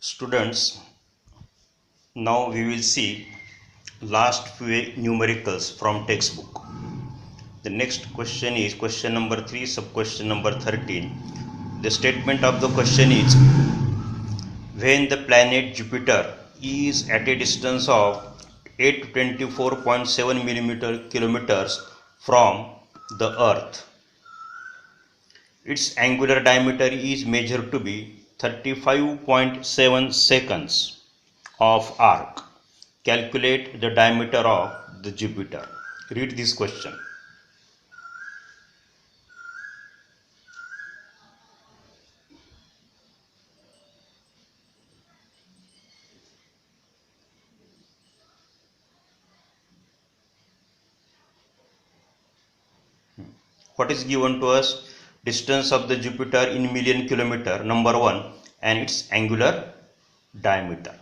Students, now we will see last few numericals from textbook. The next question is question number 3, sub question number 13. The statement of the question is, when the planet Jupiter is at a distance of 824.7 kilometers from the Earth, its angular diameter is measured to be 35.7 seconds of arc. Calculate the diameter of the Jupiter. Read this question. What is given to us? Distance of the Jupiter in million kilometer, number 1, and its angular diameter.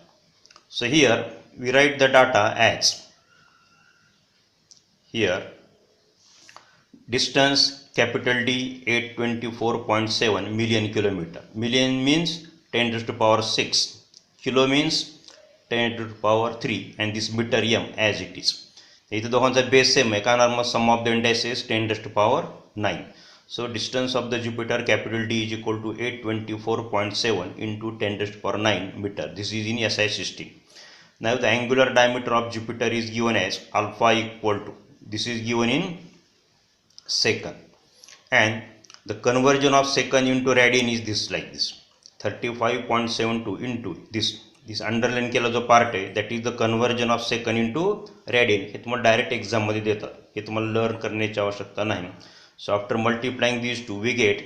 So here we write the data as, here distance capital D 824.7 million kilometer. Million means 10 to the power 6. Kilo means 10 to the power 3, and this meter m as it is. इथे दोघांचा base same आहे कारण मग some of the indices 10 to the power 9. So distance of the Jupiter capital D is equal to 824.7 into 10 to the power 9 meter. This is in SI system. Now the angular diameter of Jupiter is given as alpha equal to, this is given in second, and the conversion of second into radian is this, like this, 35.72 into this underline केला जो part आहे that is the conversion of second into radian. हे तुम्हाला direct exam मध्ये देतात, हे तुम्हाला learn करण्याची आवश्यकता नाही. So after multiplying these two we get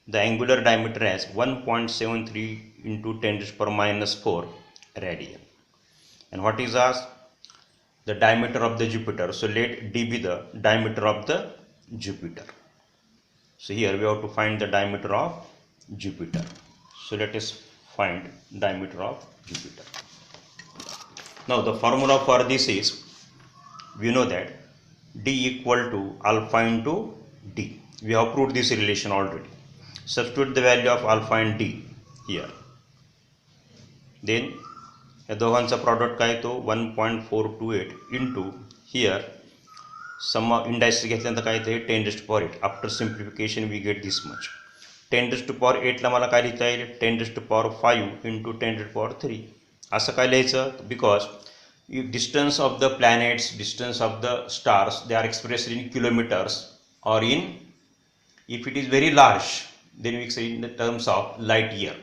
the angular diameter as 1.73 into 10 to the power minus 4 radian. And what is asked? The diameter of the Jupiter. So let D be the diameter of the Jupiter. So here we have to find the diameter of Jupiter. So let us find diameter of Jupiter. Now the formula for this is, we know that D equal to alpha into D. We have proved this relation already. Substitute the value of alpha and D here. Then या दोघांचा product काय तो 1.428 into here some indices घेतल्यानंतर काय ते 10 to the power 8. After simplification we get this much. 10 to the power 8ला मला काय लिहिता येईल, 10 to the power 5 into 10 to the power 3. असं काय लिहायचं, because if distance of the planets, distance of the stars, they are expressed in kilometers, or in, if it is very large, then we say in the terms of light year,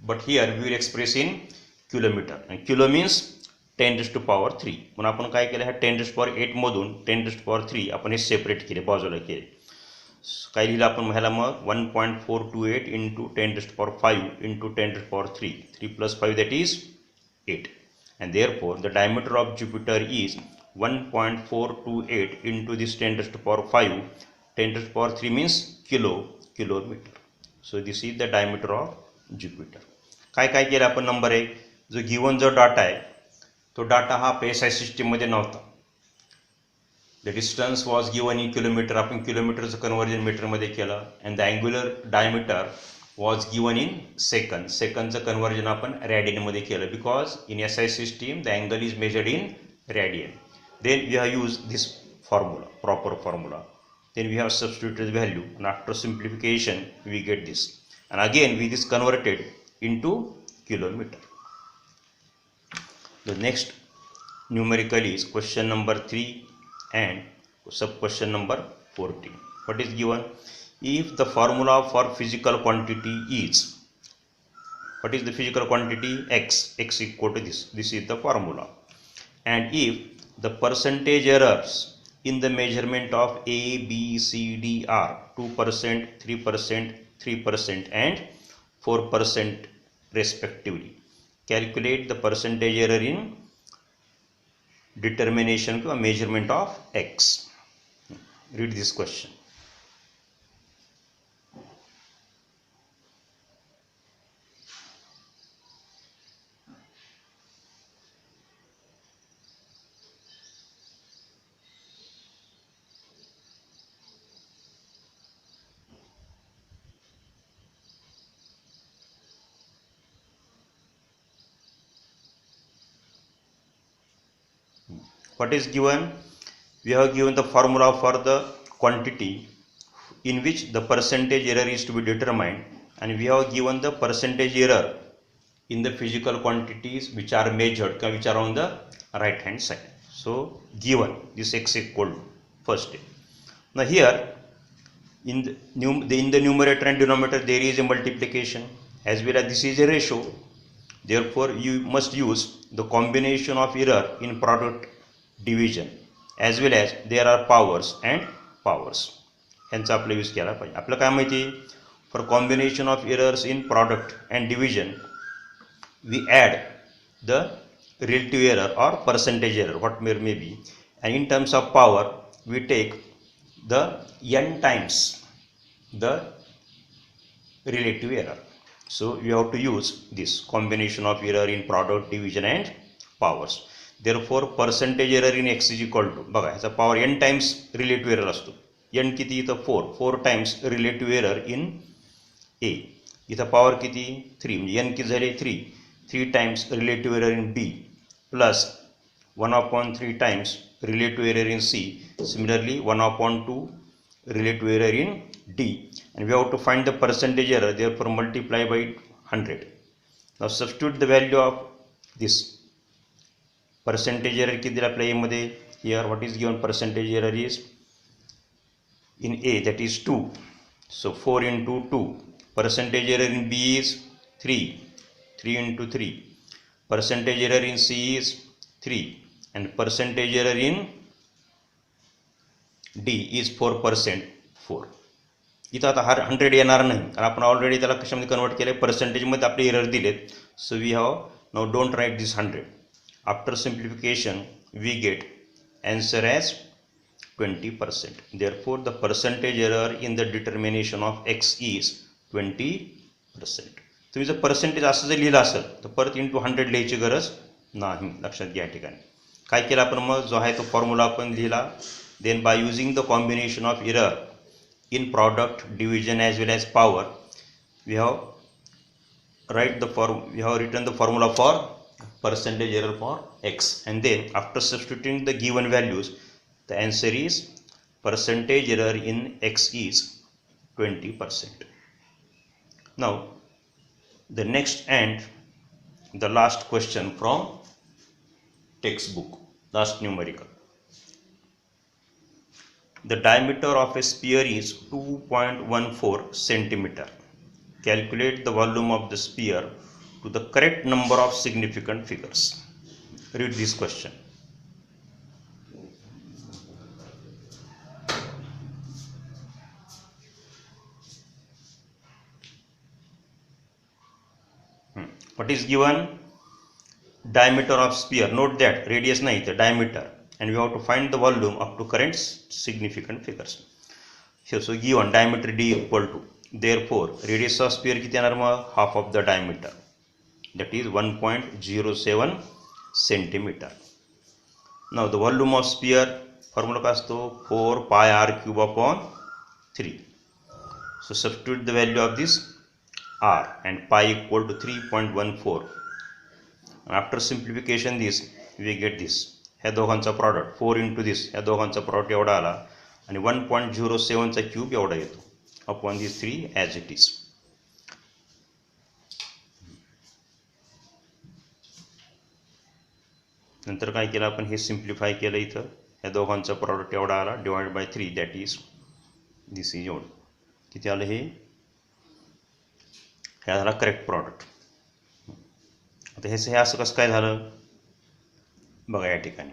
but here we will express in kilometre, and kilo means 10 to the power 3. म्हणून आपण काय केलं, ह्या 10 to the power 8 मधून 10 to the power 3 आपण हे separate केले, बाजूला केले. काय लिहिलं आपण ह्याला मग 1.428 into 10 to the power 5 into 10 to the power 3. 3 plus 5 that is 8, and therefore the diameter of Jupiter is 1.428 into this 10 to the power 5. 10 to the power 3 means kilometer. So this is the diameter of Jupiter. काय काय केलं आपण, number 1, जो given जो data आहे तो data हा SI सिस्टीममध्ये नव्हता. The distance was given in kilometre, आपण किलोमीटरचं कन्वर्जन मीटरमध्ये केलं. And the angular diameter was given in second, सेकंडचं कन्वर्जन आपण रॅडियनमध्ये केलं, because in SI system the angle is measured in radian. Then we have used this formula, proper formula. Then we have substituted the value, and after simplification we get this, and again we this converted into kilometer. The next numerical is question number 3 and sub question number 14. What is given? If the formula for physical quantity is, what is the physical quantity? X equal to this is the formula. And if the percentage errors in the measurement of A, B, C, D are 2%, 3%, 3% and 4% respectively, calculate the percentage error in determination to a measurement of X. Read this question. What is given? We have given the formula for the quantity in which the percentage error is to be determined, and we have given the percentage error in the physical quantities which are measured, which are on the right hand side. So given this x equal to first step. Now here in the numerator and denominator there is a multiplication, as well as this is a ratio. Therefore you must use the combination of error in product division, as well as there are powers and powers. ह्यांचा आपला use केला पाहिजे. आपलं काय माहिती, for combination of errors in product and division we add the relative error or percentage error, what may be, and in terms of power we take the n times the relative error. So we have to use this combination of error in product division and powers. Therefore percentage error in x is equal to, बघा ह्याचा power n times relative error असतो. n किती इथं 4 times relative error in a, इथं power किती 3, म्हणजे n किती झाले 3 times relative error in B plus 1/3 times relative error in C. Similarly 1/2 relative error in D, and we have to find the percentage error, therefore multiply by 100. Now substitute the value of this percentage error किती दिला आपल्या A मध्ये. Here what is given, percentage error is in A, that is 2, so 4 into 2. Percentage error in B is 3 into 3. Percentage error in C is 3, and percentage error in D is 4%. 4 इथं आता 100 येणार नाही, कारण आपण already त्याला कशामध्ये convert केलं, पर्सेंटेजमध्ये आपले एरर दिलेत. So we have now don't write this 100. After simplification we get answer as 20%. Therefore the percentage error in the determination of X is 20%. तुम्ही जर पर्सेंटेज असं जर लिहिलं असेल तर परत इंटू 100 लिहायची गरज नाही, लक्षात घ्या. ठिकाणी काय केलं आपण, मग जो आहे तो फॉर्म्युला आपण लिहिला. Then by using the combination of error in product division as well as power we have written the formula for percentage error for x, and then after substituting the given values the answer is percentage error in x is 20%. Now the next and the last question from textbook, last numerical. The diameter of a sphere is 2.14 centimeter. Calculate the volume of the sphere to the correct number of significant figures. Read this question. What is given? Diameter of sphere. Note that radius nahi, the diameter, and we have to find the volume up to current significant figures. Here, so given diameter d equal to, therefore radius of sphere किती येणार मग, half of the diameter, that is 1.07 centimeter. Now the volume of sphere formula काय असतो, 4 pi r cube upon 3. So substitute the value of this r, and pi equal to 3.14. After simplification this we get this, ह्या दोघांचा product 4 into this, ह्या दोघांचा product एवढा आला, आणि 1.07 चा क्यूब एवढा येतो upon this 3 as it is. नंतर काय केलं आपण, हे सिम्प्लिफाय केलं, इथं ह्या दोघांचा प्रॉडक्ट एवढा आला divide by 3, that is this is एवढं. किती आलं हे झाला करेक्ट प्रॉडक्ट. आता हे असं कसं काय झालं बघा. या ठिकाणी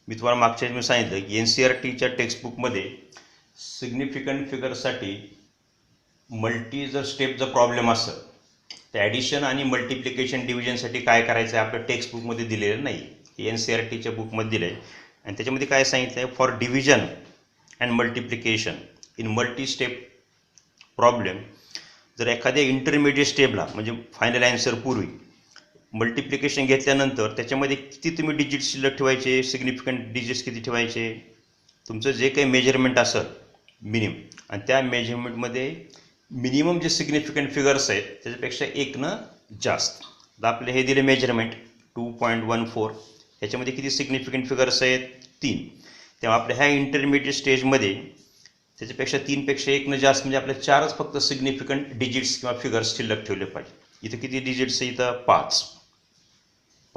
मी तुम्हाला मागच्या मी सांगितलं की NCERTच्या टेक्स्टबुकमध्ये सिग्निफिकंट फिगरसाठी मल्टी जर स्टेपचा प्रॉब्लेम असेल तर ॲडिशन आणि मल्टिप्लिकेशन डिव्हिजनसाठी काय करायचं आहे आपल्या टेक्स्टबुकमध्ये दिलेलं नाही, NCERTच्या बुकमध्ये दिलं आहे. आणि त्याच्यामध्ये काय सांगितलं आहे, for division and multiplication in multi step problem, जर एखाद्या इंटरमिडिएट स्टेपला म्हणजे फायनल ॲन्सर पूर्वी मल्टिप्लिकेशन घेतल्यानंतर त्याच्यामध्ये किती तुम्ही डिजिट्स शिल्लक ठेवायचे, सिग्निफिकंट डिजिट्स किती ठेवायचे, तुमचं जे काही मेजरमेंट असेल मिनिमम, आणि त्या मेजरमेंटमध्ये मिनिमम जे सिग्निफिकंट फिगर्स आहेत त्याच्यापेक्षा एक न जास्त. तर आपले हे दिले मेजरमेंट 2.14. ह्याच्यामध्ये किती सिग्निफिकंट फिगर्स आहेत? 3. तेव्हा आपल्या ह्या इंटरमिडिएट स्टेजमध्ये त्याच्यापेक्षा 3पेक्षा 1 जास्त म्हणजे आपल्या 4च फक्त सिग्निफिकंट डिजिट्स किंवा फिगर्स शिल्लक ठेवले पाहिजे. इथं किती डिजिट्स आहे? इथं 5.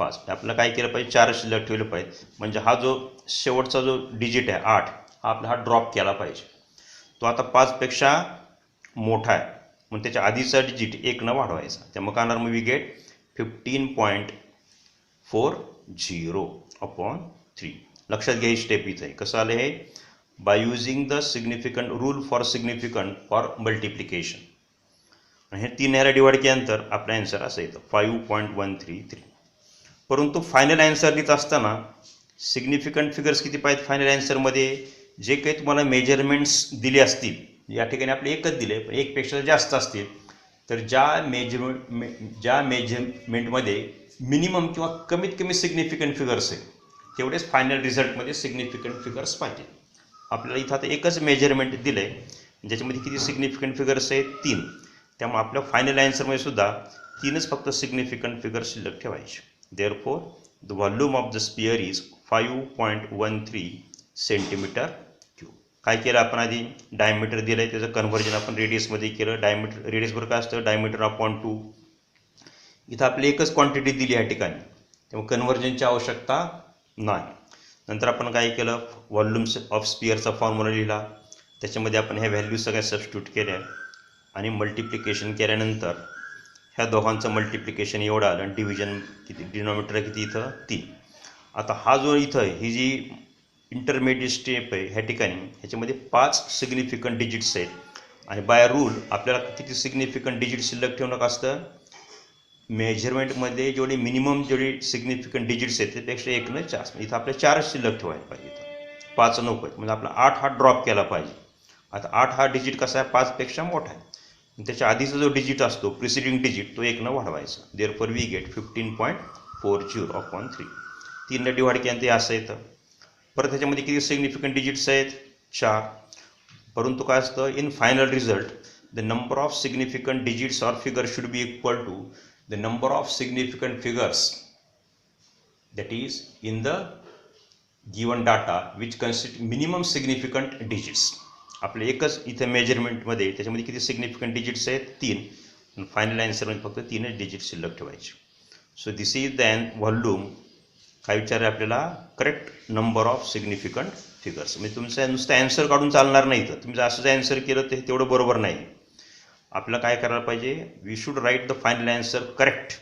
आपल्याला काय केलं पाहिजे? 4 शिल्लक ठेवले पाहिजे. म्हणजे हा जो शेवटचा जो डिजिट आहे 8 हा आपला ड्रॉप केला पाहिजे. तो आता 5पेक्षा मोठा आहे, मग त्याच्या आधीचा डिजिट 1 वाढवायचा. त्यामुळे काय होणार? मग वी गेट 15.40/3. लक्षात घ्या ही स्टेप इथं आहे. कसं आलं हे? By using the significant rule for significant for multiplication. हे 3 याला डिवाइड केल्यानंतर आपला आन्सर असं येतं 5.133. परंतु फायनल आन्सर लिहित असताना सिग्निफिकंट फिगर्स किती पाहिजेत फायनल आन्सरमध्ये? जे काही तुम्हाला मेजरमेंट्स दिले असतील, या ठिकाणी आपले एकच दिले, पण 1पेक्षा जास्त असतील, तर ज्या मेजरमेंटमध्ये मिनिमम किंवा कमीत कमी सिग्निफिकंट फिगर्स आहे तेवढेच फायनल रिझल्टमध्ये सिग्निफिकंट फिगर्स पाहिजे. आपल्याला इथं आता एकच मेजरमेंट दिलं आहे, ज्याच्यामध्ये किती सिग्निफिकंट फिगर्स आहेत? 3. त्यामुळे आपल्या फायनल आन्सरमध्ये सुद्धा 3च फक्त सिग्निफिकंट फिगर्स शिल्लक ठेवायचे. Therefore, the volume of the sphere is 5.13 cm3. काय केलं आपण? आधी डायमीटर दिलं आहे, त्याचं कन्व्हर्जन आपण रेडियसमध्ये केलं. डायमीटर रेडियसवर काय असतं? Diameter upon 2. इथं आपली एकच क्वांटिटी दिली या ठिकाणी, त्यामुळे कन्व्हर्जनची आवश्यकता नाही. नंतर आपण काय केलं? व्हॉल्यूम्स ऑफ स्पिअरचा फॉर्म्युला लिहिला, त्याच्यामध्ये आपण ह्या व्हॅल्यू सगळ्या सबस्टिट्यूट केल्या आणि मल्टिप्लिकेशन केल्यानंतर ह्या दोघांचं मल्टिप्लिकेशन एवढं आलं आणि डिव्हिजन किती? डिनॉमिनेटर किती? इथं 3. आता हा जो इथं आहे, ही जी इंटरमिडिएट स्टेप आहे ह्या ठिकाणी, ह्याच्यामध्ये 5 सिग्निफिकंट डिजिट्स आहेत आणि बाय रूल आपल्याला किती सिग्निफिकंट डिजिट शिल्लक ठेवणं असतं? मेजरमेंटमध्ये जेवढे मिनिमम जेवढे सिग्निफिकंट डिजिट्स आहेत त्यापेक्षा 1 जास्त. इथं आपल्या 4 शिल्लक ठेवायला पाहिजे, इथं 5 नको आहेत. म्हणजे आपला 8 हा ड्रॉप केला पाहिजे. आता 8 हा डिजिट कसा आहे? 5पेक्षा मोठा आहे. त्याच्या आधीचा जो डिजिट असतो प्रिसिडिंग डिजिट तो 1 वाढवायचा. Therefore we get 15.40/3. 3 डिवाइड केल्यानंतर ते असं येतं. परत त्याच्यामध्ये किती सिग्निफिकंट डिजिट्स आहेत? 4. परंतु काय असतं? In final result the number of significant digits or figures should be equal to the number of significant figures that is in the given data which consist minimum significant digits. आपले एकच इथं मेजरमेंटमध्ये त्याच्यामध्ये किती significant digits आहेत? 3. Final आन्सरमध्ये फक्त 3च digit शिल्लक ठेवायचे. So this is the volume. काय विचार आहे आपल्याला? Correct number of significant figures. म्हणजे तुमचं नुसतं ॲन्सर काढून चालणार नाही. तर तुम्ही असंच ॲन्सर केलं तर तेवढं बरोबर नाही. आपल्याला काय करायला पाहिजे? We should write the final answer correct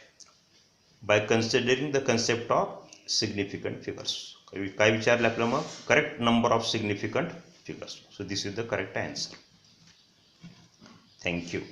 by considering the concept of significant figures. काय विचारलं आपलं? मग correct number of significant figures. So this is the correct answer. Thank you.